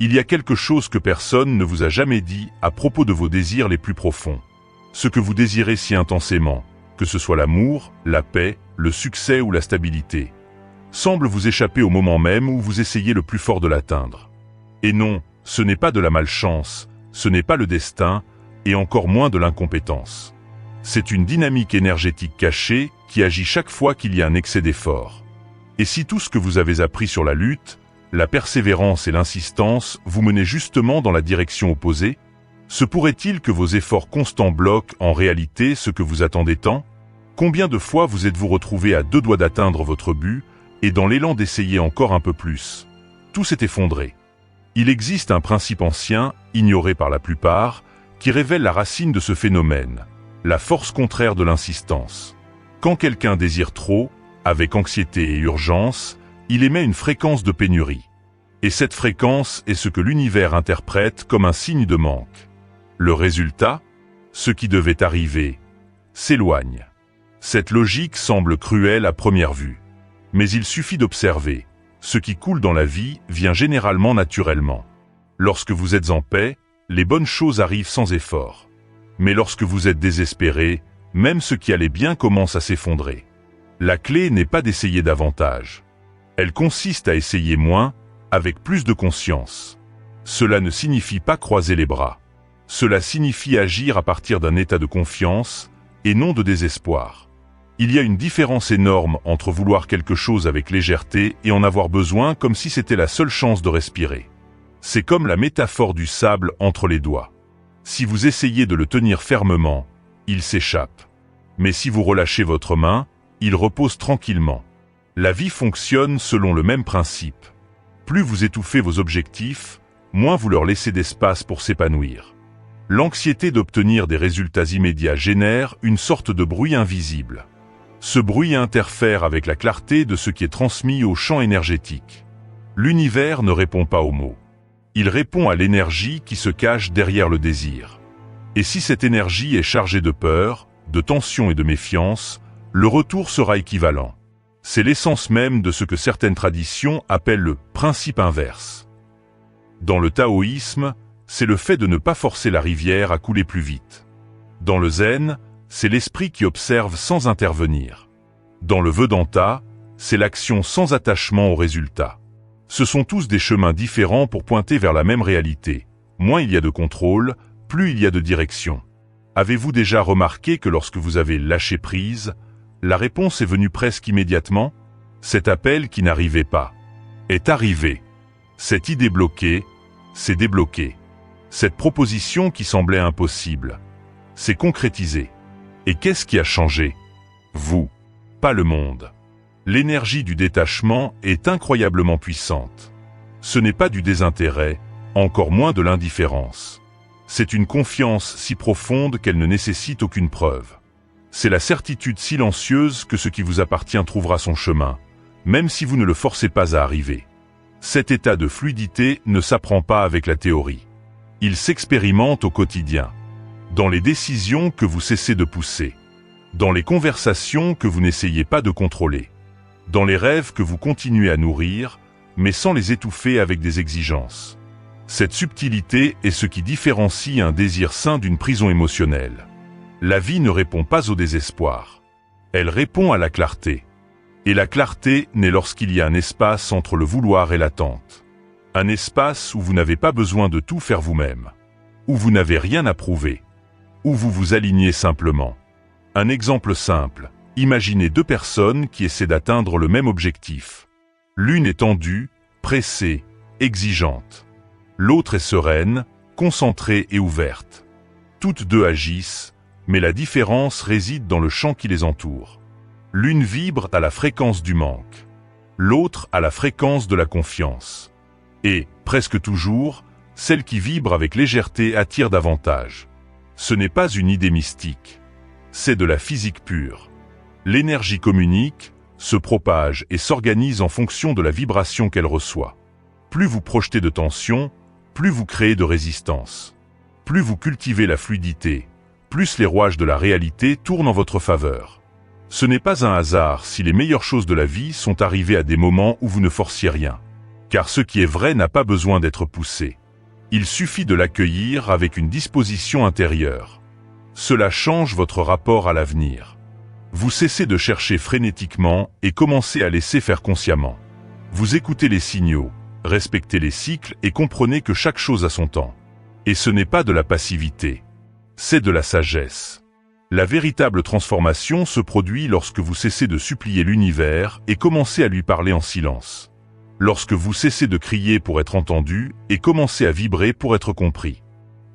Il y a quelque chose que personne ne vous a jamais dit à propos de vos désirs les plus profonds. Ce que vous désirez si intensément, que ce soit l'amour, la paix, le succès ou la stabilité, semble vous échapper au moment même où vous essayez le plus fort de l'atteindre. Et non, ce n'est pas de la malchance, ce n'est pas le destin, et encore moins de l'incompétence. C'est une dynamique énergétique cachée qui agit chaque fois qu'il y a un excès d'effort. Et si tout ce que vous avez appris sur la lutte, la persévérance et l'insistance vous menez justement dans la direction opposée, se pourrait-il que vos efforts constants bloquent en réalité ce que vous attendez tant? Combien de fois vous êtes-vous retrouvé à 2 doigts d'atteindre votre but, et dans l'élan d'essayer encore un peu plus, tout s'est effondré? Il existe un principe ancien, ignoré par la plupart, qui révèle la racine de ce phénomène, la force contraire de l'insistance. Quand quelqu'un désire trop, avec anxiété et urgence, il émet une fréquence de pénurie. Et cette fréquence est ce que l'univers interprète comme un signe de manque. Le résultat, ce qui devait arriver, s'éloigne. Cette logique semble cruelle à première vue. Mais il suffit d'observer. Ce qui coule dans la vie vient généralement naturellement. Lorsque vous êtes en paix, les bonnes choses arrivent sans effort. Mais lorsque vous êtes désespéré, même ce qui allait bien commence à s'effondrer. La clé n'est pas d'essayer davantage. Elle consiste à essayer moins, avec plus de conscience. Cela ne signifie pas croiser les bras. Cela signifie agir à partir d'un état de confiance, et non de désespoir. Il y a une différence énorme entre vouloir quelque chose avec légèreté et en avoir besoin comme si c'était la seule chance de respirer. C'est comme la métaphore du sable entre les doigts. Si vous essayez de le tenir fermement, il s'échappe. Mais si vous relâchez votre main, il repose tranquillement. La vie fonctionne selon le même principe. Plus vous étouffez vos objectifs, moins vous leur laissez d'espace pour s'épanouir. L'anxiété d'obtenir des résultats immédiats génère une sorte de bruit invisible. Ce bruit interfère avec la clarté de ce qui est transmis au champ énergétique. L'univers ne répond pas aux mots. Il répond à l'énergie qui se cache derrière le désir. Et si cette énergie est chargée de peur, de tension et de méfiance, le retour sera équivalent. C'est l'essence même de ce que certaines traditions appellent le principe inverse. Dans le taoïsme, c'est le fait de ne pas forcer la rivière à couler plus vite. Dans le zen, c'est l'esprit qui observe sans intervenir. Dans le Vedanta, c'est l'action sans attachement au résultat. Ce sont tous des chemins différents pour pointer vers la même réalité. Moins il y a de contrôle, plus il y a de direction. Avez-vous déjà remarqué que lorsque vous avez lâché prise, la réponse est venue presque immédiatement? Cet appel qui n'arrivait pas est arrivé. Cette idée bloquée s'est débloquée. Cette proposition qui semblait impossible s'est concrétisée. Et qu'est-ce qui a changé? Vous, pas le monde. L'énergie du détachement est incroyablement puissante. Ce n'est pas du désintérêt, encore moins de l'indifférence. C'est une confiance si profonde qu'elle ne nécessite aucune preuve. C'est la certitude silencieuse que ce qui vous appartient trouvera son chemin, même si vous ne le forcez pas à arriver. Cet état de fluidité ne s'apprend pas avec la théorie. Il s'expérimente au quotidien. Dans les décisions que vous cessez de pousser. Dans les conversations que vous n'essayez pas de contrôler. Dans les rêves que vous continuez à nourrir, mais sans les étouffer avec des exigences. Cette subtilité est ce qui différencie un désir sain d'une prison émotionnelle. La vie ne répond pas au désespoir. Elle répond à la clarté. Et la clarté naît lorsqu'il y a un espace entre le vouloir et l'attente. Un espace où vous n'avez pas besoin de tout faire vous-même. Où vous n'avez rien à prouver. Où vous vous alignez simplement. Un exemple simple. Imaginez 2 personnes qui essaient d'atteindre le même objectif. L'une est tendue, pressée, exigeante. L'autre est sereine, concentrée et ouverte. Toutes 2 agissent, mais la différence réside dans le champ qui les entoure. L'une vibre à la fréquence du manque. L'autre à la fréquence de la confiance. Et, presque toujours, celle qui vibre avec légèreté attire davantage. Ce n'est pas une idée mystique. C'est de la physique pure. L'énergie communique, se propage et s'organise en fonction de la vibration qu'elle reçoit. Plus vous projetez de tension, plus vous créez de résistance. Plus vous cultivez la fluidité, plus les rouages de la réalité tournent en votre faveur. Ce n'est pas un hasard si les meilleures choses de la vie sont arrivées à des moments où vous ne forciez rien. Car ce qui est vrai n'a pas besoin d'être poussé. Il suffit de l'accueillir avec une disposition intérieure. Cela change votre rapport à l'avenir. Vous cessez de chercher frénétiquement et commencez à laisser faire consciemment. Vous écoutez les signaux, respectez les cycles et comprenez que chaque chose a son temps. Et ce n'est pas de la passivité, c'est de la sagesse. La véritable transformation se produit lorsque vous cessez de supplier l'univers et commencez à lui parler en silence. Lorsque vous cessez de crier pour être entendu et commencez à vibrer pour être compris.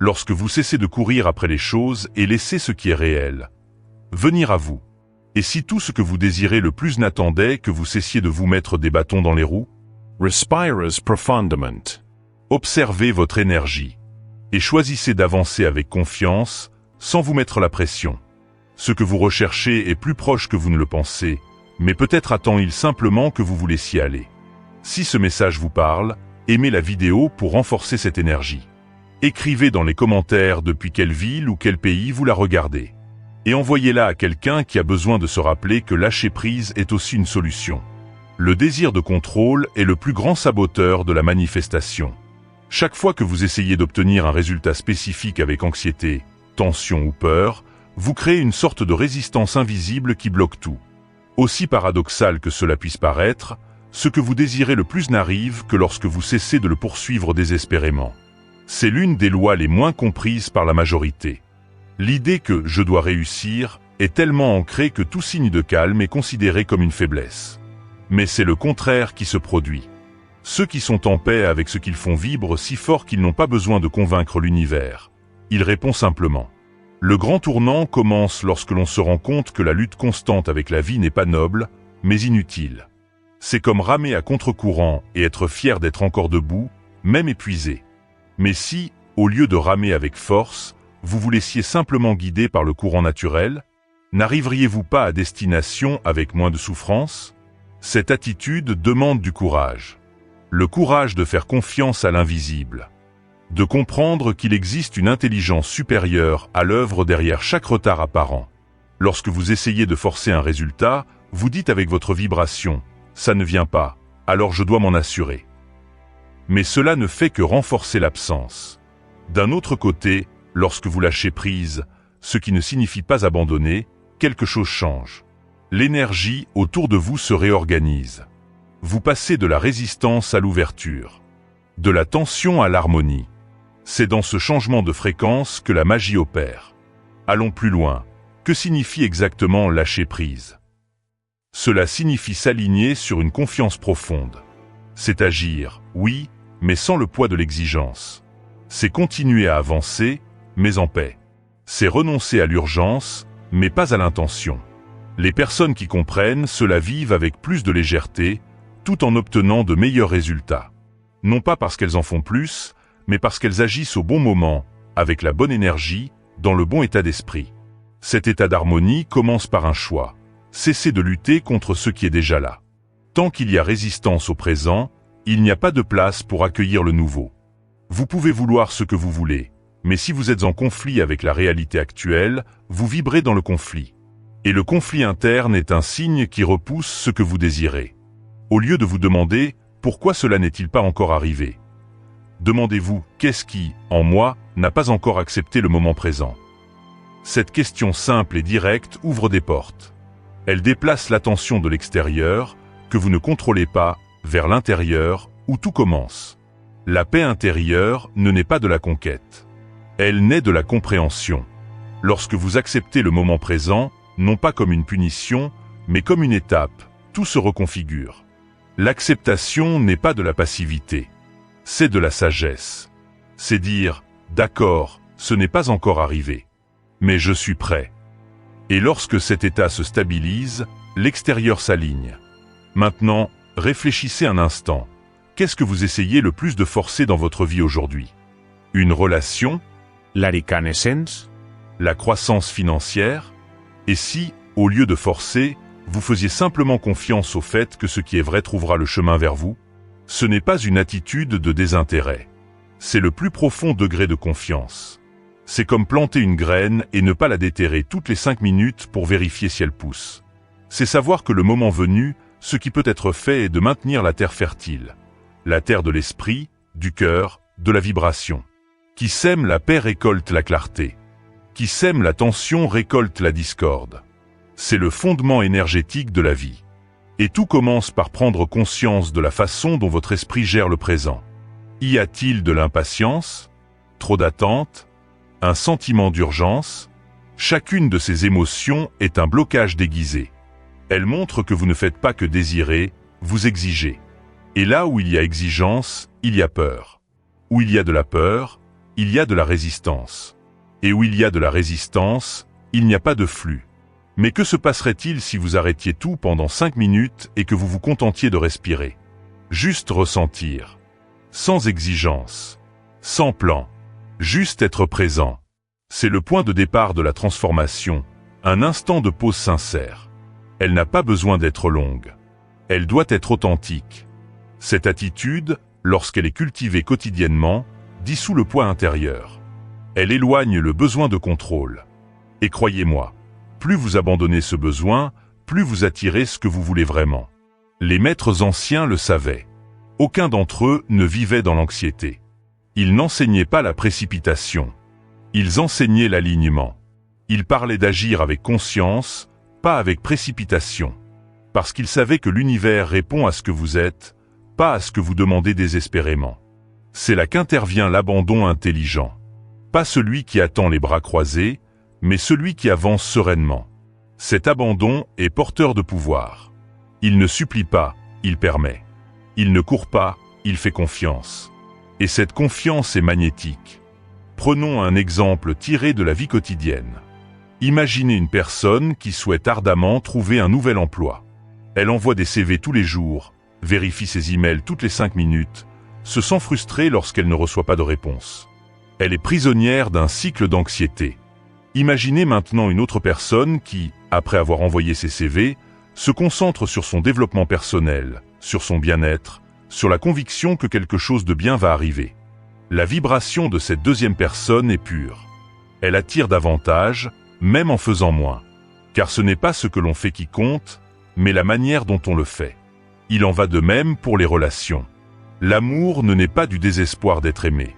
Lorsque vous cessez de courir après les choses et laissez ce qui est réel venir à vous. Et si tout ce que vous désirez le plus n'attendait que vous cessiez de vous mettre des bâtons dans les roues? Respirez profondément. Observez votre énergie et choisissez d'avancer avec confiance sans vous mettre la pression. Ce que vous recherchez est plus proche que vous ne le pensez, mais peut-être attend-il simplement que vous vous laissiez aller. Si ce message vous parle, aimez la vidéo pour renforcer cette énergie. Écrivez dans les commentaires depuis quelle ville ou quel pays vous la regardez. Et envoyez-la à quelqu'un qui a besoin de se rappeler que lâcher prise est aussi une solution. Le désir de contrôle est le plus grand saboteur de la manifestation. Chaque fois que vous essayez d'obtenir un résultat spécifique avec anxiété, tension ou peur, vous créez une sorte de résistance invisible qui bloque tout. Aussi paradoxal que cela puisse paraître, ce que vous désirez le plus n'arrive que lorsque vous cessez de le poursuivre désespérément. C'est l'une des lois les moins comprises par la majorité. L'idée que « je dois réussir » est tellement ancrée que tout signe de calme est considéré comme une faiblesse. Mais c'est le contraire qui se produit. Ceux qui sont en paix avec ce qu'ils font vibrent si fort qu'ils n'ont pas besoin de convaincre l'univers. Il répond simplement. Le grand tournant commence lorsque l'on se rend compte que la lutte constante avec la vie n'est pas noble, mais inutile. C'est comme ramer à contre-courant et être fier d'être encore debout, même épuisé. Mais si, au lieu de ramer avec force, vous vous laissiez simplement guider par le courant naturel, n'arriveriez-vous pas à destination avec moins de souffrance? Cette attitude demande du courage. Le courage de faire confiance à l'invisible. De comprendre qu'il existe une intelligence supérieure à l'œuvre derrière chaque retard apparent. Lorsque vous essayez de forcer un résultat, vous dites avec votre vibration « ça ne vient pas, alors je dois m'en assurer ». Mais cela ne fait que renforcer l'absence. D'un autre côté, lorsque vous lâchez prise, ce qui ne signifie pas abandonner, quelque chose change. L'énergie autour de vous se réorganise. Vous passez de la résistance à l'ouverture, de la tension à l'harmonie. C'est dans ce changement de fréquence que la magie opère. Allons plus loin. Que signifie exactement lâcher prise? Cela signifie s'aligner sur une confiance profonde. C'est agir, oui, mais sans le poids de l'exigence. C'est continuer à avancer, mais en paix. C'est renoncer à l'urgence, mais pas à l'intention. Les personnes qui comprennent cela vivent avec plus de légèreté, tout en obtenant de meilleurs résultats. Non pas parce qu'elles en font plus, mais parce qu'elles agissent au bon moment, avec la bonne énergie, dans le bon état d'esprit. Cet état d'harmonie commence par un choix. Cessez de lutter contre ce qui est déjà là. Tant qu'il y a résistance au présent, il n'y a pas de place pour accueillir le nouveau. Vous pouvez vouloir ce que vous voulez, mais si vous êtes en conflit avec la réalité actuelle, vous vibrez dans le conflit. Et le conflit interne est un signe qui repousse ce que vous désirez. Au lieu de vous demander « pourquoi cela n'est-il pas encore arrivé ?» Demandez-vous « qu'est-ce qui, en moi, n'a pas encore accepté le moment présent ?» Cette question simple et directe ouvre des portes. Elle déplace l'attention de l'extérieur, que vous ne contrôlez pas, vers l'intérieur, où tout commence. La paix intérieure ne naît pas de la conquête. Elle naît de la compréhension. Lorsque vous acceptez le moment présent, non pas comme une punition, mais comme une étape, tout se reconfigure. L'acceptation n'est pas de la passivité. C'est de la sagesse. C'est dire « d'accord, ce n'est pas encore arrivé. Mais je suis prêt. » Et lorsque cet état se stabilise, l'extérieur s'aligne. Maintenant, réfléchissez un instant. Qu'est-ce que vous essayez le plus de forcer dans votre vie aujourd'hui? Une relation? La reconnaissance? La croissance financière? Et si, au lieu de forcer, vous faisiez simplement confiance au fait que ce qui est vrai trouvera le chemin vers vous? Ce n'est pas une attitude de désintérêt. C'est le plus profond degré de confiance. C'est comme planter une graine et ne pas la déterrer toutes les 5 minutes pour vérifier si elle pousse. C'est savoir que le moment venu, ce qui peut être fait est de maintenir la terre fertile. la terre de l'esprit, du cœur, de la vibration. Qui sème la paix récolte la clarté. Qui sème la tension récolte la discorde. C'est le fondement énergétique de la vie. Et tout commence par prendre conscience de la façon dont votre esprit gère le présent. Y a-t-il de l'impatience? Trop d'attente? Un sentiment d'urgence? Chacune de ces émotions est un blocage déguisé. Elle montre que vous ne faites pas que désirer, vous exigez. Et là où il y a exigence, il y a peur. Où il y a de la peur, il y a de la résistance. Et où il y a de la résistance, il n'y a pas de flux. Mais que se passerait-il si vous arrêtiez tout pendant 5 minutes et que vous vous contentiez de respirer? Juste ressentir. Sans exigence. Sans plan. Juste être présent. C'est le point de départ de la transformation, un instant de pause sincère. Elle n'a pas besoin d'être longue. Elle doit être authentique. Cette attitude, lorsqu'elle est cultivée quotidiennement, dissout le poids intérieur. Elle éloigne le besoin de contrôle. Et croyez-moi, plus vous abandonnez ce besoin, plus vous attirez ce que vous voulez vraiment. Les maîtres anciens le savaient. Aucun d'entre eux ne vivait dans l'anxiété. Ils n'enseignaient pas la précipitation. Ils enseignaient l'alignement. Ils parlaient d'agir avec conscience, pas avec précipitation. Parce qu'ils savaient que l'univers répond à ce que vous êtes, pas à ce que vous demandez désespérément. C'est là qu'intervient l'abandon intelligent. Pas celui qui attend les bras croisés, mais celui qui avance sereinement. Cet abandon est porteur de pouvoir. Il ne supplie pas, il permet. Il ne court pas, il fait confiance. Et cette confiance est magnétique. Prenons un exemple tiré de la vie quotidienne. Imaginez une personne qui souhaite ardemment trouver un nouvel emploi. Elle envoie des CV tous les jours, vérifie ses emails toutes les 5 minutes, se sent frustrée lorsqu'elle ne reçoit pas de réponse. Elle est prisonnière d'un cycle d'anxiété. Imaginez maintenant une autre personne qui, après avoir envoyé ses CV, se concentre sur son développement personnel, sur son bien-être, sur la conviction que quelque chose de bien va arriver. La vibration de cette deuxième personne est pure. Elle attire davantage, même en faisant moins. Car ce n'est pas ce que l'on fait qui compte, mais la manière dont on le fait. Il en va de même pour les relations. L'amour ne naît pas du désespoir d'être aimé.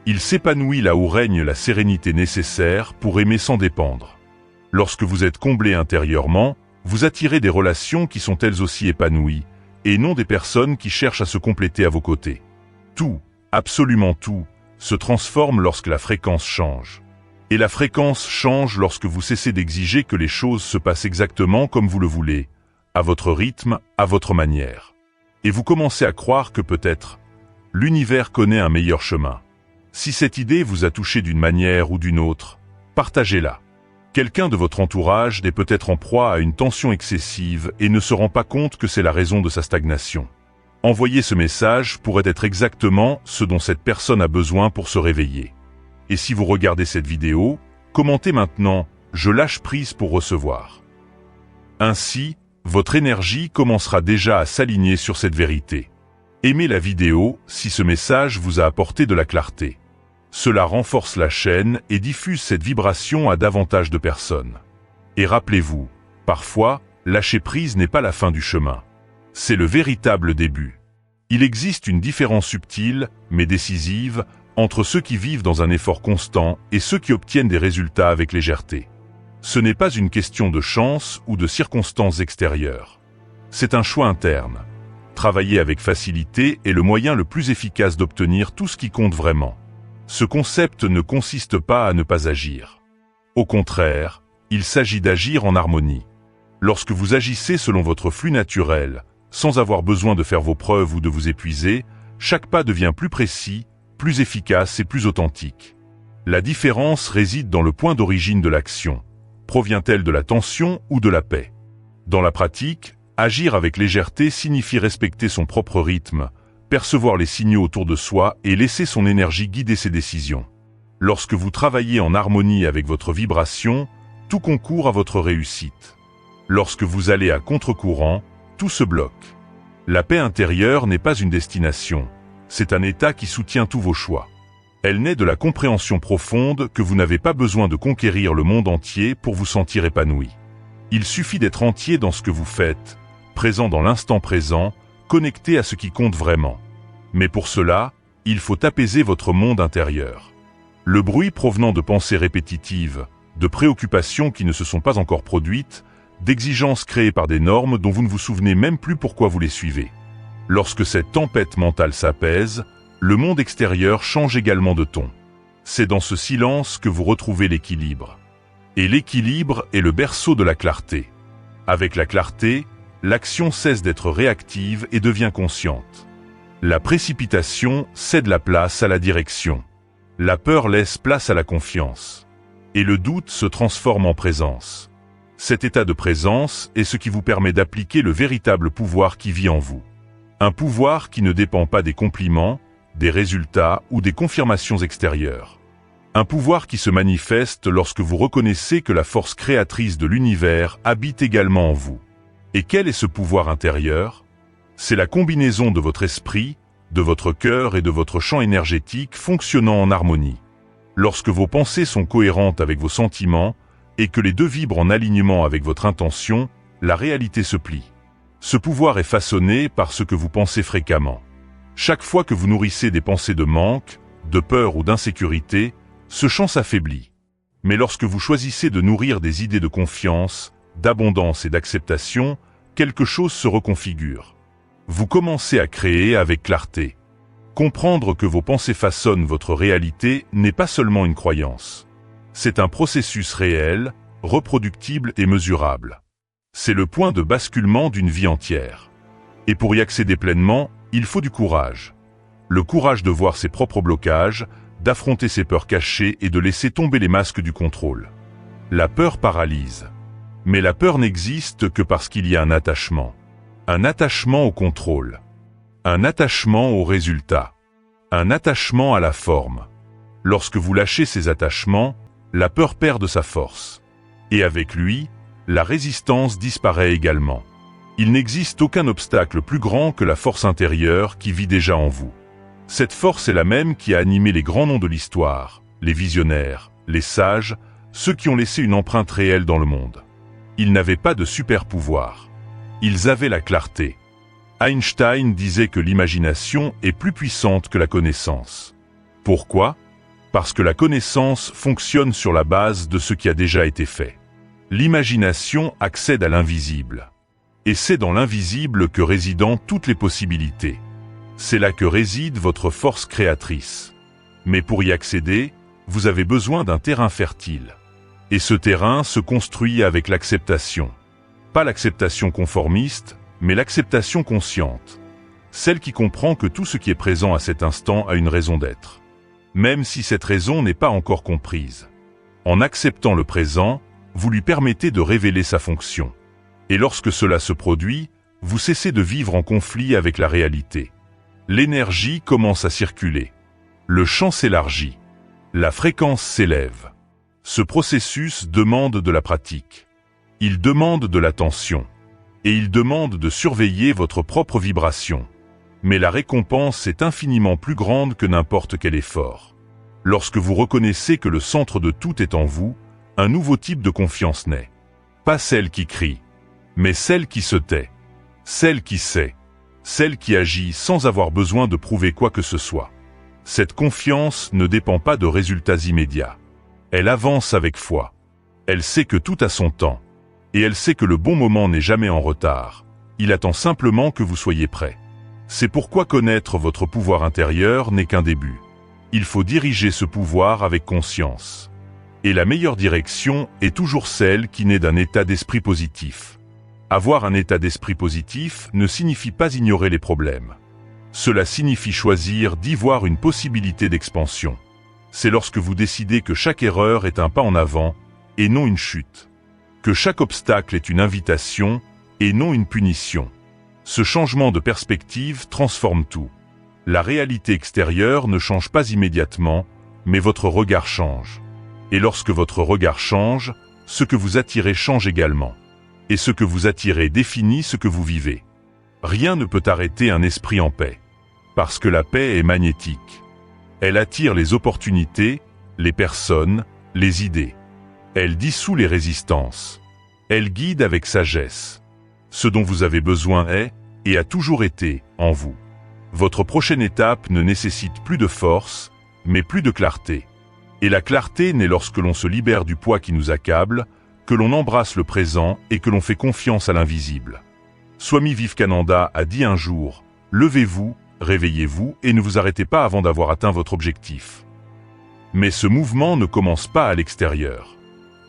Il s'épanouit là où règne la sérénité nécessaire pour aimer sans dépendre. Lorsque vous êtes comblé intérieurement, vous attirez des relations qui sont elles aussi épanouies, et non des personnes qui cherchent à se compléter à vos côtés. Tout, absolument tout, se transforme lorsque la fréquence change. Et la fréquence change lorsque vous cessez d'exiger que les choses se passent exactement comme vous le voulez, à votre rythme, à votre manière. Et vous commencez à croire que peut-être, l'univers connaît un meilleur chemin. Si cette idée vous a touché d'une manière ou d'une autre, partagez-la. Quelqu'un de votre entourage est peut-être en proie à une tension excessive et ne se rend pas compte que c'est la raison de sa stagnation. Envoyer ce message pourrait être exactement ce dont cette personne a besoin pour se réveiller. Et si vous regardez cette vidéo, commentez maintenant « Je lâche prise pour recevoir ». Ainsi, votre énergie commencera déjà à s'aligner sur cette vérité. Aimez la vidéo si ce message vous a apporté de la clarté. Cela renforce la chaîne et diffuse cette vibration à davantage de personnes. Et rappelez-vous, parfois, lâcher prise n'est pas la fin du chemin. C'est le véritable début. Il existe une différence subtile, mais décisive, entre ceux qui vivent dans un effort constant et ceux qui obtiennent des résultats avec légèreté. Ce n'est pas une question de chance ou de circonstances extérieures. C'est un choix interne. Travailler avec facilité est le moyen le plus efficace d'obtenir tout ce qui compte vraiment. Ce concept ne consiste pas à ne pas agir. Au contraire, il s'agit d'agir en harmonie. Lorsque vous agissez selon votre flux naturel, sans avoir besoin de faire vos preuves ou de vous épuiser, chaque pas devient plus précis, plus efficace et plus authentique. La différence réside dans le point d'origine de l'action. Provient-elle de la tension ou de la paix? Dans la pratique, agir avec légèreté signifie respecter son propre rythme, percevoir les signaux autour de soi et laisser son énergie guider ses décisions. Lorsque vous travaillez en harmonie avec votre vibration, tout concourt à votre réussite. Lorsque vous allez à contre-courant, tout se bloque. La paix intérieure n'est pas une destination, c'est un état qui soutient tous vos choix. Elle naît de la compréhension profonde que vous n'avez pas besoin de conquérir le monde entier pour vous sentir épanoui. Il suffit d'être entier dans ce que vous faites, présent dans l'instant présent, connecté à ce qui compte vraiment. Mais pour cela, il faut apaiser votre monde intérieur. Le bruit provenant de pensées répétitives, de préoccupations qui ne se sont pas encore produites, d'exigences créées par des normes dont vous ne vous souvenez même plus pourquoi vous les suivez. Lorsque cette tempête mentale s'apaise, le monde extérieur change également de ton. C'est dans ce silence que vous retrouvez l'équilibre. Et l'équilibre est le berceau de la clarté. Avec la clarté, l'action cesse d'être réactive et devient consciente. La précipitation cède la place à la direction. La peur laisse place à la confiance. Et le doute se transforme en présence. Cet état de présence est ce qui vous permet d'appliquer le véritable pouvoir qui vit en vous. Un pouvoir qui ne dépend pas des compliments, des résultats ou des confirmations extérieures. Un pouvoir qui se manifeste lorsque vous reconnaissez que la force créatrice de l'univers habite également en vous. Et quel est ce pouvoir intérieur? C'est la combinaison de votre esprit, de votre cœur et de votre champ énergétique fonctionnant en harmonie. Lorsque vos pensées sont cohérentes avec vos sentiments et que les deux vibrent en alignement avec votre intention, la réalité se plie. Ce pouvoir est façonné par ce que vous pensez fréquemment. Chaque fois que vous nourrissez des pensées de manque, de peur ou d'insécurité, ce champ s'affaiblit. Mais lorsque vous choisissez de nourrir des idées de confiance, d'abondance et d'acceptation, quelque chose se reconfigure. Vous commencez à créer avec clarté. Comprendre que vos pensées façonnent votre réalité n'est pas seulement une croyance. C'est un processus réel, reproductible et mesurable. C'est le point de basculement d'une vie entière. Et pour y accéder pleinement, il faut du courage. Le courage de voir ses propres blocages, d'affronter ses peurs cachées et de laisser tomber les masques du contrôle. La peur paralyse. Mais la peur n'existe que parce qu'il y a un attachement. Un attachement au contrôle. Un attachement au résultat. Un attachement à la forme. Lorsque vous lâchez ces attachements, la peur perd de sa force. Et avec lui, la résistance disparaît également. Il n'existe aucun obstacle plus grand que la force intérieure qui vit déjà en vous. Cette force est la même qui a animé les grands noms de l'histoire, les visionnaires, les sages, ceux qui ont laissé une empreinte réelle dans le monde. Ils n'avaient pas de super pouvoir. Ils avaient la clarté. Einstein disait que l'imagination est plus puissante que la connaissance. Pourquoi? Parce que la connaissance fonctionne sur la base de ce qui a déjà été fait. L'imagination accède à l'invisible. Et c'est dans l'invisible que résident toutes les possibilités. C'est là que réside votre force créatrice. Mais pour y accéder, vous avez besoin d'un terrain fertile. Et ce terrain se construit avec l'acceptation. Pas l'acceptation conformiste, mais l'acceptation consciente. Celle qui comprend que tout ce qui est présent à cet instant a une raison d'être. Même si cette raison n'est pas encore comprise. En acceptant le présent, vous lui permettez de révéler sa fonction. Et lorsque cela se produit, vous cessez de vivre en conflit avec la réalité. L'énergie commence à circuler. Le champ s'élargit. La fréquence s'élève. Ce processus demande de la pratique. Il demande de l'attention. Et il demande de surveiller votre propre vibration. Mais la récompense est infiniment plus grande que n'importe quel effort. Lorsque vous reconnaissez que le centre de tout est en vous, un nouveau type de confiance naît. Pas celle qui crie, mais celle qui se tait. Celle qui sait. Celle qui agit sans avoir besoin de prouver quoi que ce soit. Cette confiance ne dépend pas de résultats immédiats. Elle avance avec foi. Elle sait que tout a son temps. Et elle sait que le bon moment n'est jamais en retard. Il attend simplement que vous soyez prêt. C'est pourquoi connaître votre pouvoir intérieur n'est qu'un début. Il faut diriger ce pouvoir avec conscience. Et la meilleure direction est toujours celle qui naît d'un état d'esprit positif. Avoir un état d'esprit positif ne signifie pas ignorer les problèmes. Cela signifie choisir d'y voir une possibilité d'expansion. C'est lorsque vous décidez que chaque erreur est un pas en avant et non une chute. Que chaque obstacle est une invitation et non une punition. Ce changement de perspective transforme tout. La réalité extérieure ne change pas immédiatement, mais votre regard change. Et lorsque votre regard change, ce que vous attirez change également. Et ce que vous attirez définit ce que vous vivez. Rien ne peut arrêter un esprit en paix. Parce que la paix est magnétique. Elle attire les opportunités, les personnes, les idées. Elle dissout les résistances. Elle guide avec sagesse. Ce dont vous avez besoin est, et a toujours été, en vous. Votre prochaine étape ne nécessite plus de force, mais plus de clarté. Et la clarté naît lorsque l'on se libère du poids qui nous accable, que l'on embrasse le présent et que l'on fait confiance à l'invisible. Swami Vivekananda a dit un jour, « Levez-vous, réveillez-vous et ne vous arrêtez pas avant d'avoir atteint votre objectif. » Mais ce mouvement ne commence pas à l'extérieur.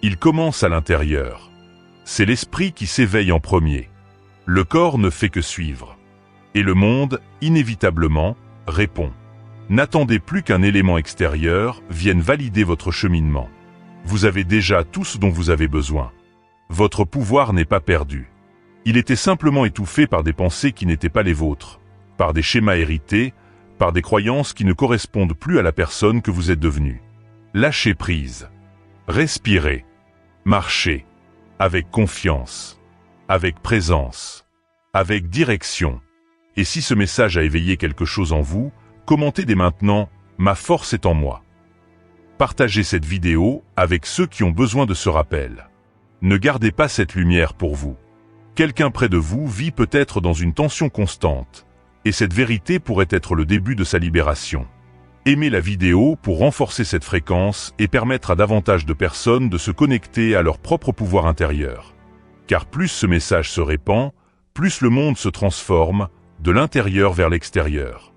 Il commence à l'intérieur. C'est l'esprit qui s'éveille en premier. Le corps ne fait que suivre. Et le monde, inévitablement, répond. N'attendez plus qu'un élément extérieur vienne valider votre cheminement. Vous avez déjà tout ce dont vous avez besoin. Votre pouvoir n'est pas perdu. Il était simplement étouffé par des pensées qui n'étaient pas les vôtres, par des schémas hérités, par des croyances qui ne correspondent plus à la personne que vous êtes devenue. Lâchez prise. Respirez. Marchez. Avec confiance. Avec présence. Avec direction. Et si ce message a éveillé quelque chose en vous, commentez dès maintenant « Ma force est en moi ». Partagez cette vidéo avec ceux qui ont besoin de ce rappel. Ne gardez pas cette lumière pour vous. Quelqu'un près de vous vit peut-être dans une tension constante, et cette vérité pourrait être le début de sa libération. Aimez la vidéo pour renforcer cette fréquence et permettre à davantage de personnes de se connecter à leur propre pouvoir intérieur. Car plus ce message se répand, plus le monde se transforme, de l'intérieur vers l'extérieur.